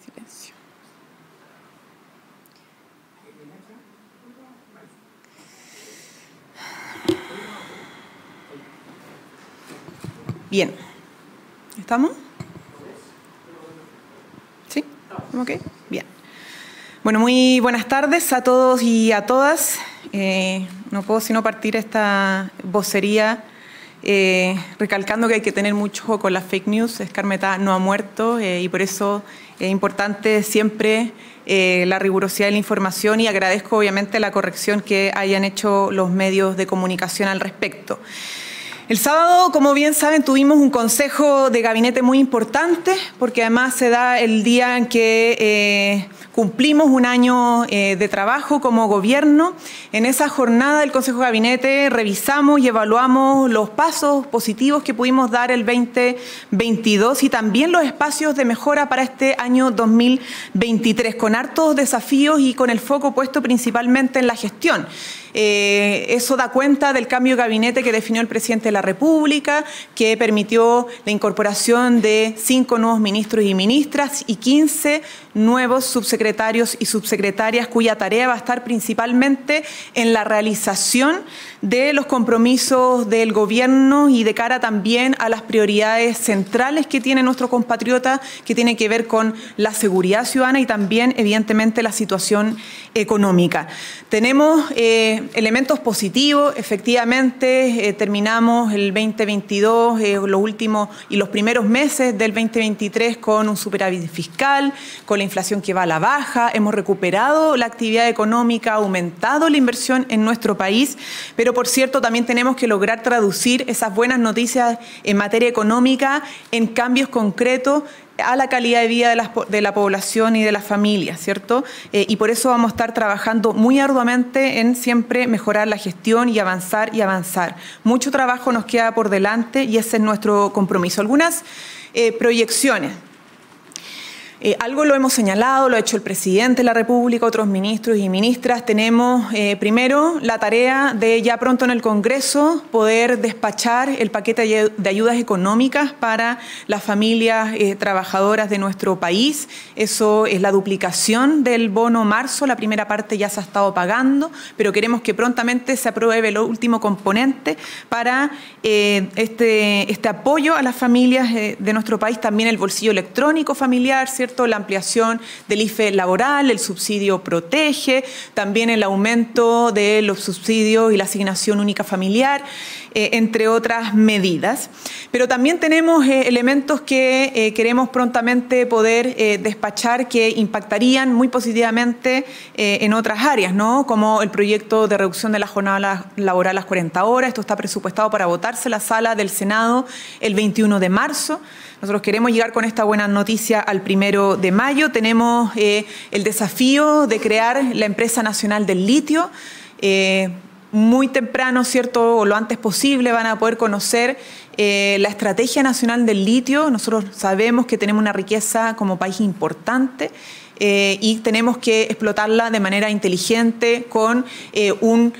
Silencio. Bien. ¿Estamos? ¿Sí? ¿Ok? Bien. Bueno, muy buenas tardes a todos y a todas. No puedo sino partir esta vocería recalcando que hay que tener mucho ojo con las fake news. Escarmetá no ha muerto y por eso es importante siempre la rigurosidad de la información, y agradezco obviamente la corrección que hayan hecho los medios de comunicación al respecto. El sábado, como bien saben, tuvimos un consejo de gabinete muy importante, porque además se da el día en que cumplimos un año de trabajo como gobierno. En esa jornada del Consejo de Gabinete revisamos y evaluamos los pasos positivos que pudimos dar el 2022 y también los espacios de mejora para este año 2023, con hartos desafíos y con el foco puesto principalmente en la gestión. Eso da cuenta del cambio de gabinete que definió el presidente de la República, que permitió la incorporación de 5 nuevos ministros y ministras y 15 nuevos subsecretarios y subsecretarias, cuya tarea va a estar principalmente en la realización de los compromisos del gobierno y de cara también a las prioridades centrales que tiene nuestro compatriota, que tiene que ver con la seguridad ciudadana y también, evidentemente, la situación económica. Tenemos elementos positivos. Efectivamente, terminamos el 2022, los últimos y los primeros meses del 2023 con un superávit fiscal, con la inflación que va a la baja, hemos recuperado la actividad económica, ha aumentado la inversión en nuestro país, pero por cierto también tenemos que lograr traducir esas buenas noticias en materia económica en cambios concretos a la calidad de vida de la población y de las familias, ¿cierto? Y por eso vamos a estar trabajando muy arduamente en siempre mejorar la gestión y avanzar y avanzar. Mucho trabajo nos queda por delante y ese es nuestro compromiso. Algunas proyecciones. Algo lo hemos señalado, lo ha hecho el presidente de la República, otros ministros y ministras. Tenemos primero la tarea de ya pronto en el Congreso poder despachar el paquete de ayudas económicas para las familias trabajadoras de nuestro país. Eso es la duplicación del bono marzo. La primera parte ya se ha estado pagando, pero queremos que prontamente se apruebe el último componente para este apoyo a las familias de nuestro país. También el bolsillo electrónico familiar, ¿cierto? La ampliación del IFE laboral, el subsidio Protege, también el aumento de los subsidios y la asignación única familiar, entre otras medidas. Pero también tenemos elementos que queremos prontamente poder despachar que impactarían muy positivamente en otras áreas, ¿no? Como el proyecto de reducción de la jornada laboral a las 40 horas. Esto está presupuestado para votarse en la sala del Senado el 21 de marzo. Nosotros queremos llegar con esta buena noticia al 1 de mayo. Tenemos el desafío de crear la Empresa Nacional del Litio. Muy temprano, ¿cierto?, o lo antes posible van a poder conocer la Estrategia Nacional del Litio. Nosotros sabemos que tenemos una riqueza como país importante y tenemos que explotarla de manera inteligente con un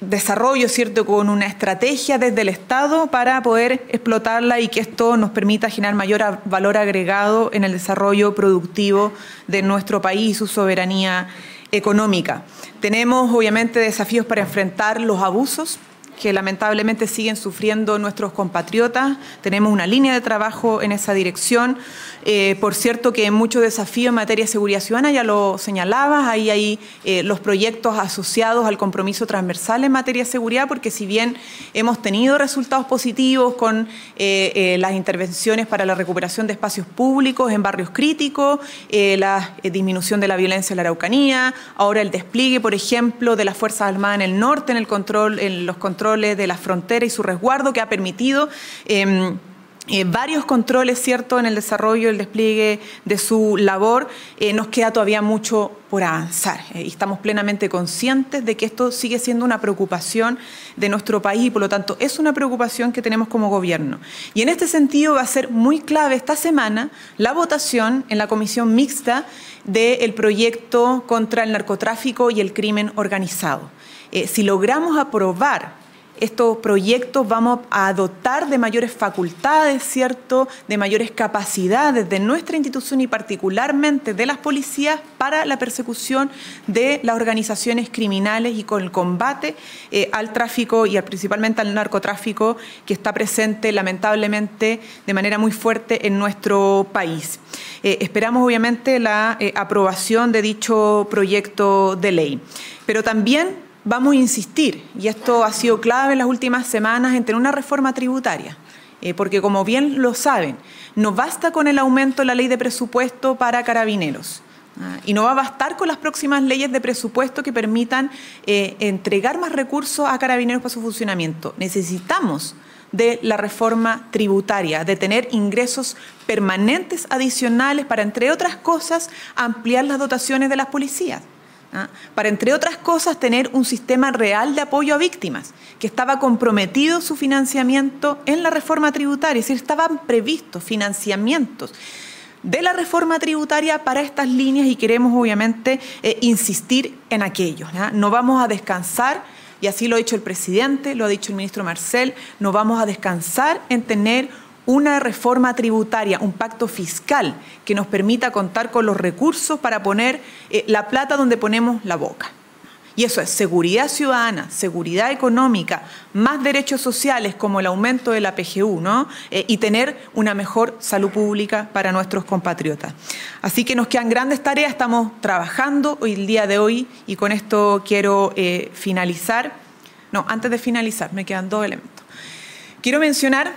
desarrollo, ¿cierto?, con una estrategia desde el Estado para poder explotarla y que esto nos permita generar mayor valor agregado en el desarrollo productivo de nuestro país y su soberanía económica. Tenemos obviamente desafíos para enfrentar los abusos que lamentablemente siguen sufriendo nuestros compatriotas. Tenemos una línea de trabajo en esa dirección. Por cierto que muchos desafíos en materia de seguridad ciudadana, ya lo señalabas, ahí hay los proyectos asociados al compromiso transversal en materia de seguridad, porque si bien hemos tenido resultados positivos con las intervenciones para la recuperación de espacios públicos en barrios críticos, la disminución de la violencia en la Araucanía, ahora el despliegue, por ejemplo, de las Fuerzas Armadas en el norte, en los controles de la frontera y su resguardo, que ha permitido varios controles, ¿cierto?, en el desarrollo, el despliegue de su labor. Nos queda todavía mucho por avanzar y estamos plenamente conscientes de que esto sigue siendo una preocupación de nuestro país y por lo tanto es una preocupación que tenemos como gobierno. Y en este sentido va a ser muy clave esta semana la votación en la comisión mixta del proyecto contra el narcotráfico y el crimen organizado. Si logramos aprobar estos proyectos vamos a dotar de mayores facultades, ¿cierto?, de mayores capacidades de nuestra institución y particularmente de las policías para la persecución de las organizaciones criminales y con el combate al tráfico y principalmente al narcotráfico que está presente lamentablemente de manera muy fuerte en nuestro país. Esperamos obviamente la aprobación de dicho proyecto de ley, pero también vamos a insistir, y esto ha sido clave en las últimas semanas, en tener una reforma tributaria, porque como bien lo saben, no basta con el aumento de la ley de presupuesto para carabineros, y no va a bastar con las próximas leyes de presupuesto que permitan entregar más recursos a carabineros para su funcionamiento. Necesitamos de la reforma tributaria, de tener ingresos permanentes adicionales para, entre otras cosas, ampliar las dotaciones de las policías. Para, entre otras cosas, tener un sistema real de apoyo a víctimas, que estaba comprometido su financiamiento en la reforma tributaria, es decir, estaban previstos financiamientos de la reforma tributaria para estas líneas y queremos obviamente insistir en aquello. No vamos a descansar, y así lo ha dicho el presidente, lo ha dicho el ministro Marcel, no vamos a descansar en tener una reforma tributaria, un pacto fiscal que nos permita contar con los recursos para poner la plata donde ponemos la boca. Y eso es seguridad ciudadana, seguridad económica, más derechos sociales como el aumento de la PGU, ¿no? Y tener una mejor salud pública para nuestros compatriotas. Así que nos quedan grandes tareas, estamos trabajando hoy, el día de hoy, y con esto quiero finalizar. No, antes de finalizar, me quedan dos elementos. Quiero mencionar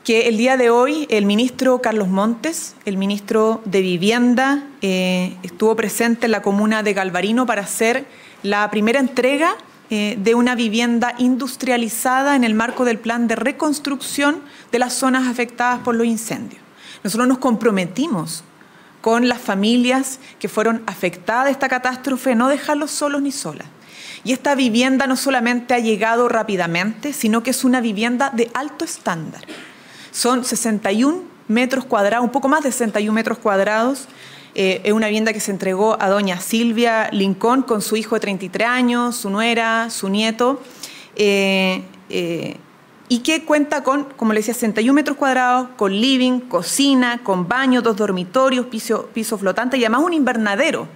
que el día de hoy el ministro Carlos Montes, el ministro de Vivienda, estuvo presente en la comuna de Galvarino para hacer la primera entrega de una vivienda industrializada en el marco del plan de reconstrucción de las zonas afectadas por los incendios. Nosotros nos comprometimos con las familias que fueron afectadas de esta catástrofe, no dejarlos solos ni solas. Y esta vivienda no solamente ha llegado rápidamente, sino que es una vivienda de alto estándar. Son 61 metros cuadrados, un poco más de 61 metros cuadrados. Es una vivienda que se entregó a doña Silvia Lincoln con su hijo de 33 años, su nuera, su nieto, y que cuenta con, como le decía, 61 metros cuadrados, con living, cocina, con baño, 2 dormitorios, piso flotante y además un invernadero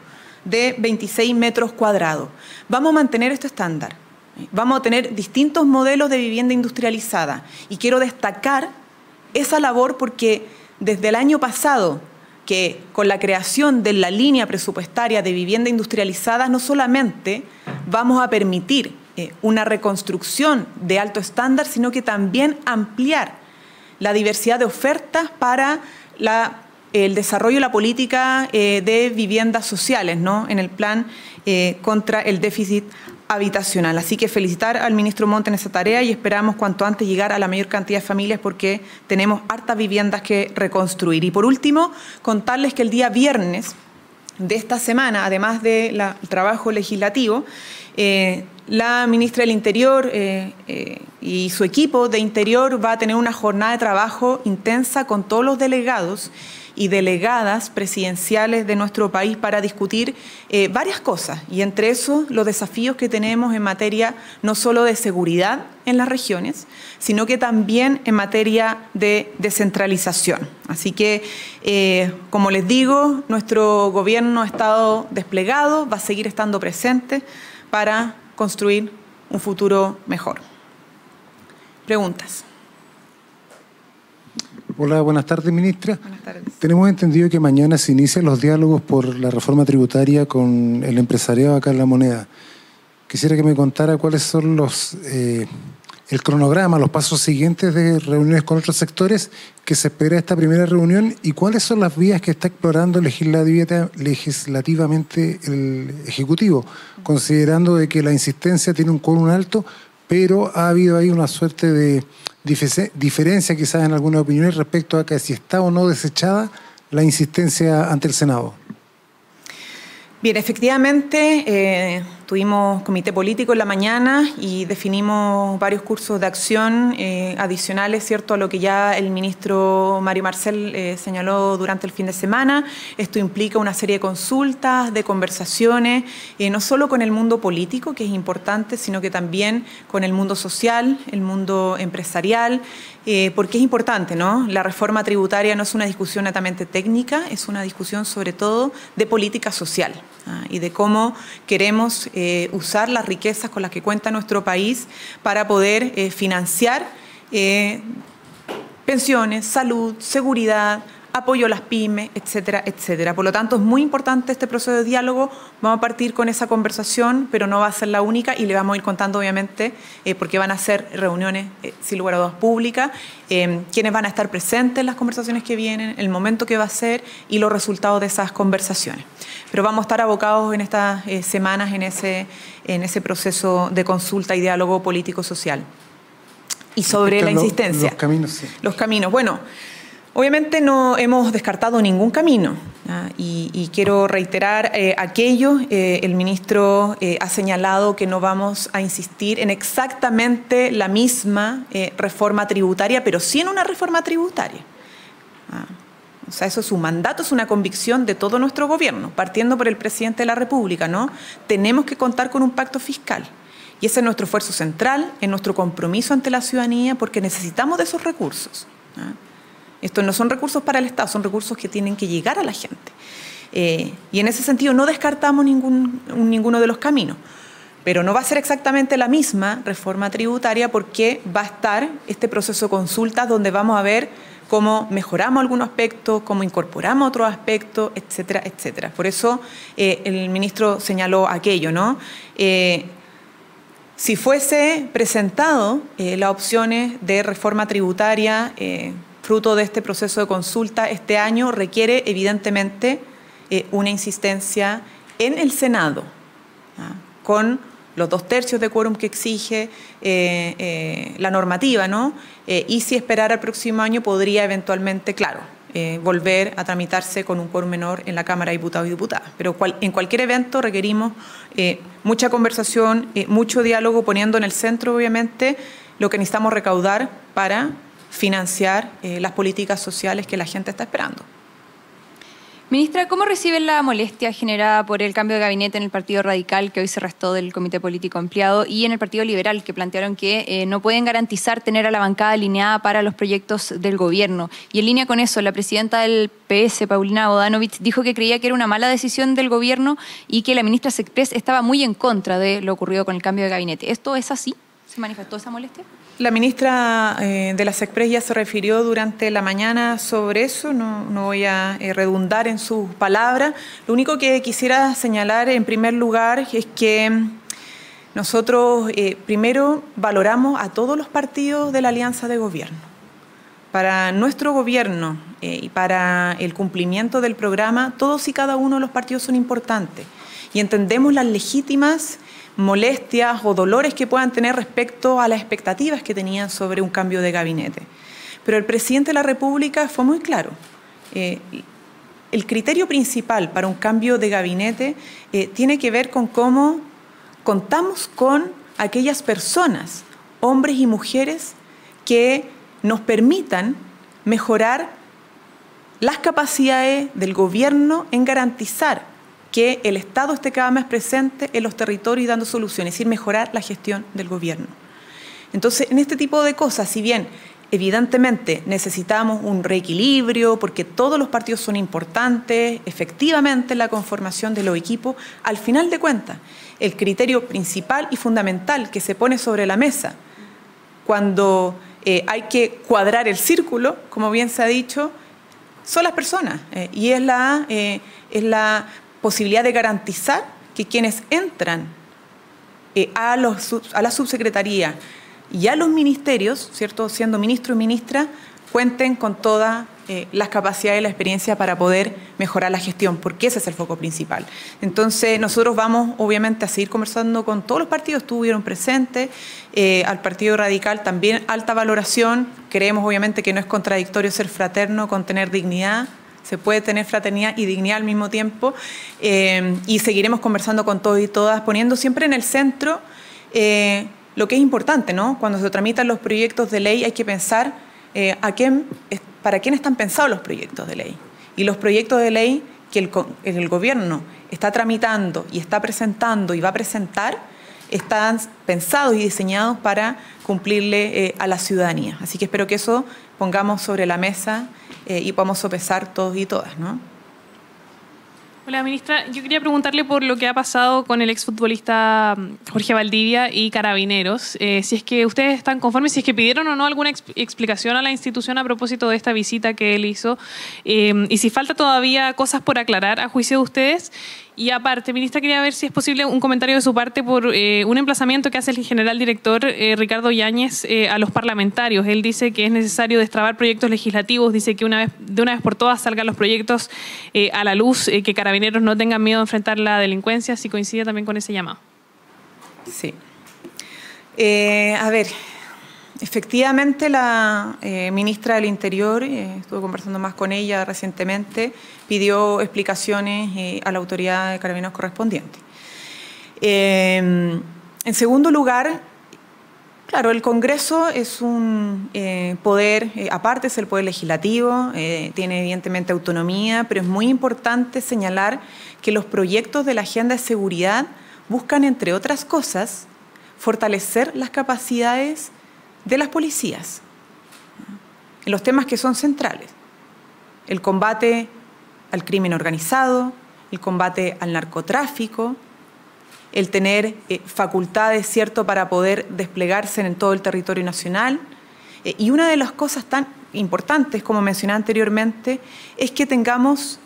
de 26 metros cuadrados. Vamos a mantener este estándar. Vamos a tener distintos modelos de vivienda industrializada y quiero destacar esa labor porque desde el año pasado, que con la creación de la línea presupuestaria de vivienda industrializada, no solamente vamos a permitir una reconstrucción de alto estándar, sino que también ampliar la diversidad de ofertas para el desarrollo de la política de viviendas sociales, ¿no?, en el plan contra el déficit habitacional. Así que felicitar al ministro Montes en esa tarea y esperamos cuanto antes llegar a la mayor cantidad de familias porque tenemos hartas viviendas que reconstruir. Y por último, contarles que el día viernes de esta semana, además del trabajo legislativo, la ministra del Interior y su equipo de Interior va a tener una jornada de trabajo intensa con todos los delegados y delegadas presidenciales de nuestro país para discutir varias cosas, y entre eso los desafíos que tenemos en materia no solo de seguridad en las regiones, sino que también en materia de descentralización. Así que, como les digo, nuestro gobierno ha estado desplegado, va a seguir estando presente para construir un futuro mejor. Preguntas. Hola, buenas tardes, ministra. Buenas tardes. Tenemos entendido que mañana se inician los diálogos por la reforma tributaria con el empresariado acá en La Moneda. Quisiera que me contara cuáles son el cronograma, los pasos siguientes de reuniones con otros sectores que se espera esta primera reunión y cuáles son las vías que está explorando legislativamente el Ejecutivo, considerando de que la insistencia tiene un quórum alto, pero ha habido ahí una suerte de diferencia quizás en algunas opiniones respecto a que si está o no desechada la insistencia ante el Senado. Bien, efectivamente, tuvimos comité político en la mañana y definimos varios cursos de acción adicionales, ¿cierto?, a lo que ya el ministro Mario Marcel señaló durante el fin de semana. Esto implica una serie de consultas, de conversaciones, no solo con el mundo político, que es importante, sino que también con el mundo social, el mundo empresarial, porque es importante, ¿no? La reforma tributaria no es una discusión netamente técnica, es una discusión sobre todo de política social y de cómo queremos usar las riquezas con las que cuenta nuestro país para poder financiar pensiones, salud, seguridad, apoyo a las pymes, etcétera, etcétera. Por lo tanto, es muy importante este proceso de diálogo. Vamos a partir con esa conversación, pero no va a ser la única y le vamos a ir contando, obviamente, porque van a ser reuniones, sin lugar a dudas, públicas, quienes van a estar presentes en las conversaciones que vienen, el momento que va a ser y los resultados de esas conversaciones. Pero vamos a estar abocados en estas semanas en ese proceso de consulta y diálogo político-social. Y sobre la insistencia. Los caminos, sí. Los caminos. Bueno, obviamente no hemos descartado ningún camino y quiero reiterar aquello. El ministro ha señalado que no vamos a insistir en exactamente la misma reforma tributaria, pero sí en una reforma tributaria. O sea, eso es un mandato, es una convicción de todo nuestro gobierno, partiendo por el presidente de la República, ¿no? Tenemos que contar con un pacto fiscal. Y ese es nuestro esfuerzo central, es nuestro compromiso ante la ciudadanía, porque necesitamos de esos recursos. Estos no son recursos para el Estado, son recursos que tienen que llegar a la gente. Y en ese sentido no descartamos ninguno de los caminos. Pero no va a ser exactamente la misma reforma tributaria porque va a estar este proceso de consultas donde vamos a ver cómo mejoramos algunos aspectos, cómo incorporamos otros aspectos, etcétera, etcétera. Por eso el ministro señaló aquello, ¿no? Si fuese presentado las opciones de reforma tributaria fruto de este proceso de consulta este año, requiere evidentemente una insistencia en el Senado, con los 2/3 de quórum que exige la normativa, ¿no? Y si esperara el próximo año podría eventualmente, claro, volver a tramitarse con un quórum menor en la Cámara de Diputados y Diputadas. Pero en cualquier evento requerimos mucha conversación, mucho diálogo, poniendo en el centro, obviamente, lo que necesitamos recaudar para financiar las políticas sociales que la gente está esperando. Ministra, ¿cómo reciben la molestia generada por el cambio de gabinete en el Partido Radical, que hoy se restó del Comité Político Ampliado, y en el Partido Liberal, que plantearon que no pueden garantizar tener a la bancada alineada para los proyectos del gobierno? Y en línea con eso, la presidenta del PS, Paulina Bodanovich, dijo que creía que era una mala decisión del gobierno y que la ministra Sexpress estaba muy en contra de lo ocurrido con el cambio de gabinete. ¿Esto es así? ¿Se manifestó esa molestia? La ministra de la Sexpress ya se refirió durante la mañana sobre eso, no voy a redundar en sus palabras. Lo único que quisiera señalar en primer lugar es que nosotros primero valoramos a todos los partidos de la alianza de gobierno. Para nuestro gobierno y para el cumplimiento del programa, todos y cada uno de los partidos son importantes y entendemos las legítimas molestias o dolores que puedan tener respecto a las expectativas que tenían sobre un cambio de gabinete. Pero el presidente de la República fue muy claro. El criterio principal para un cambio de gabinete tiene que ver con cómo contamos con aquellas personas, hombres y mujeres, que nos permitan mejorar las capacidades del gobierno en garantizar que el Estado esté cada vez presente en los territorios y dando soluciones, es decir, mejorar la gestión del gobierno. Entonces, en este tipo de cosas, si bien evidentemente necesitamos un reequilibrio, porque todos los partidos son importantes, efectivamente la conformación de los equipos, al final de cuentas, el criterio principal y fundamental que se pone sobre la mesa cuando hay que cuadrar el círculo, como bien se ha dicho, son las personas y es la posibilidad de garantizar que quienes entran a la subsecretaría y a los ministerios, ¿cierto?, siendo ministro y ministra, cuenten con todas las capacidades y la experiencia para poder mejorar la gestión, porque ese es el foco principal. Entonces, nosotros vamos, obviamente, a seguir conversando con todos los partidos, estuvieron presentes, al Partido Radical también alta valoración, creemos, obviamente, que no es contradictorio ser fraterno con tener dignidad, se puede tener fraternidad y dignidad al mismo tiempo, y seguiremos conversando con todos y todas, poniendo siempre en el centro lo que es importante, ¿no? Cuando se tramitan los proyectos de ley hay que pensar para quién están pensados los proyectos de ley. Y los proyectos de ley que el gobierno está tramitando y está presentando y va a presentar están pensados y diseñados para cumplirle a la ciudadanía. Así que espero que eso pongamos sobre la mesa y podamos sopesar todos y todas, ¿no? Hola, ministra. Yo quería preguntarle por lo que ha pasado con el exfutbolista Jorge Valdivia y Carabineros. Si es que ustedes están conformes, si es que pidieron o no alguna explicación a la institución a propósito de esta visita que él hizo, y si falta todavía cosas por aclarar a juicio de ustedes. Y aparte, ministra, quería ver si es posible un comentario de su parte por un emplazamiento que hace el general director Ricardo Yáñez a los parlamentarios. Él dice que es necesario destrabar proyectos legislativos, dice que de una vez por todas salgan los proyectos a la luz, que Carabineros no tengan miedo a enfrentar la delincuencia, si coincide también con ese llamado. Sí. A ver, efectivamente la ministra del Interior, estuve conversando más con ella recientemente, pidió explicaciones a la autoridad de Carabineros correspondiente. En segundo lugar, claro, el Congreso es un poder, aparte es el poder legislativo, tiene evidentemente autonomía, pero es muy importante señalar que los proyectos de la agenda de seguridad buscan, entre otras cosas, fortalecer las capacidades de las policías en los temas que son centrales: el combate al crimen organizado, el combate al narcotráfico, el tener facultades, ¿cierto?, para poder desplegarse en todo el territorio nacional. Y una de las cosas tan importantes, como mencioné anteriormente, es que tengamos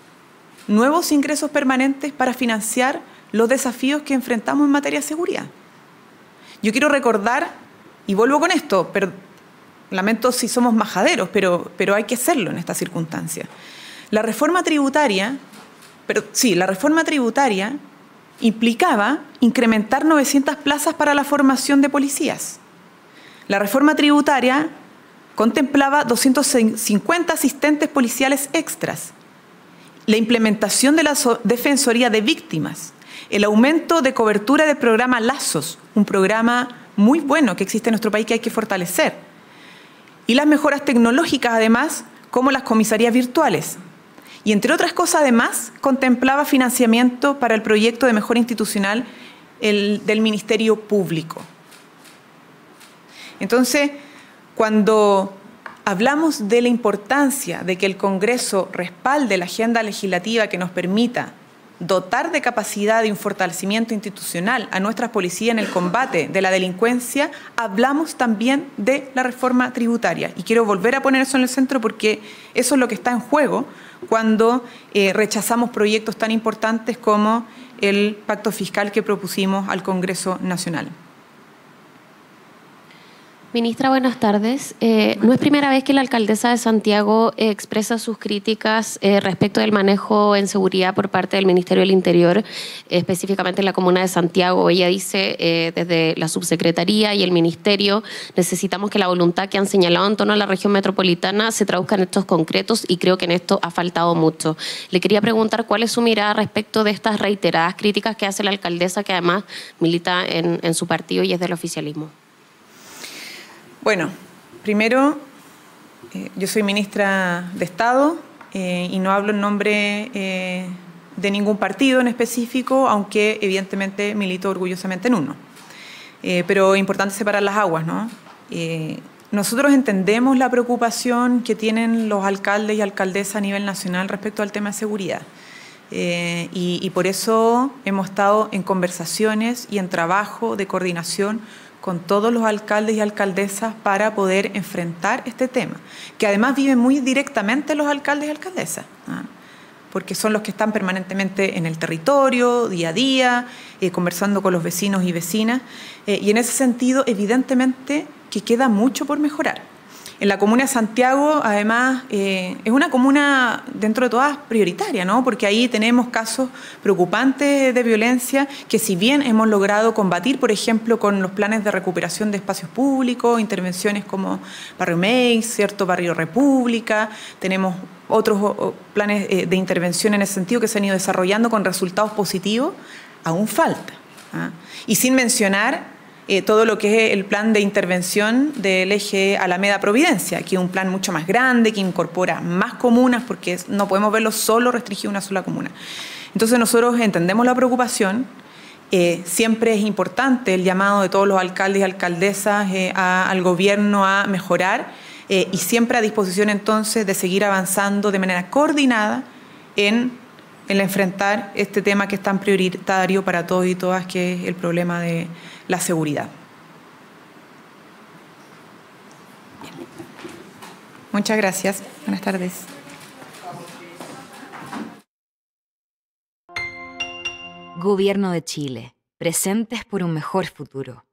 nuevos ingresos permanentes para financiar los desafíos que enfrentamos en materia de seguridad. Yo quiero recordar, y vuelvo con esto, pero lamento si somos majaderos, pero hay que hacerlo en esta circunstancia. La reforma tributaria implicaba incrementar 900 plazas para la formación de policías. La reforma tributaria contemplaba 250 asistentes policiales extras, la implementación de la Defensoría de Víctimas, el aumento de cobertura del programa Lazos, un programa muy bueno que existe en nuestro país que hay que fortalecer, y las mejoras tecnológicas, además, como las comisarías virtuales. Y entre otras cosas, además, contemplaba financiamiento para el proyecto de mejora institucional del Ministerio Público. Entonces, cuando hablamos de la importancia de que el Congreso respalde la agenda legislativa que nos permita dotar de capacidad y un fortalecimiento institucional a nuestras policías en el combate de la delincuencia, hablamos también de la reforma tributaria. Y quiero volver a poner eso en el centro porque eso es lo que está en juego cuando rechazamos proyectos tan importantes como el pacto fiscal que propusimos al Congreso Nacional. Ministra, buenas tardes. No es primera vez que la alcaldesa de Santiago expresa sus críticas respecto del manejo en seguridad por parte del Ministerio del Interior, específicamente en la comuna de Santiago. Ella dice, desde la subsecretaría y el ministerio, necesitamos que la voluntad que han señalado en torno a la región metropolitana se traduzca en hechos concretos, y creo que en esto ha faltado mucho. Le quería preguntar cuál es su mirada respecto de estas reiteradas críticas que hace la alcaldesa, que además milita en su partido y es del oficialismo. Bueno, primero, yo soy ministra de Estado y no hablo en nombre de ningún partido en específico, aunque evidentemente milito orgullosamente en uno. Pero es importante separar las aguas, ¿no? Nosotros entendemos la preocupación que tienen los alcaldes y alcaldesas a nivel nacional respecto al tema de seguridad. Y por eso hemos estado en conversaciones y en trabajo de coordinación con todos los alcaldes y alcaldesas para poder enfrentar este tema, que además viven muy directamente los alcaldes y alcaldesas, porque son los que están permanentemente en el territorio, día a día, conversando con los vecinos y vecinas, y en ese sentido, evidentemente, que queda mucho por mejorar. En la comuna de Santiago, además, es una comuna dentro de todas prioritaria, ¿no? Porque ahí tenemos casos preocupantes de violencia que, si bien hemos logrado combatir, por ejemplo, con los planes de recuperación de espacios públicos, intervenciones como Barrio Meix, ¿cierto? Barrio República, tenemos otros planes de intervención en ese sentido que se han ido desarrollando con resultados positivos, aún falta, ¿ah? Y sin mencionar todo lo que es el plan de intervención del eje Alameda Providencia, que es un plan mucho más grande, que incorpora más comunas, porque no podemos verlo solo restringido a una sola comuna. Entonces nosotros entendemos la preocupación, siempre es importante el llamado de todos los alcaldes y alcaldesas al gobierno a mejorar, y siempre a disposición entonces de seguir avanzando de manera coordinada en enfrentar este tema que es tan prioritario para todos y todas, que es el problema de la seguridad. Bien. Muchas gracias. Buenas tardes. Gobierno de Chile. Presentes por un mejor futuro.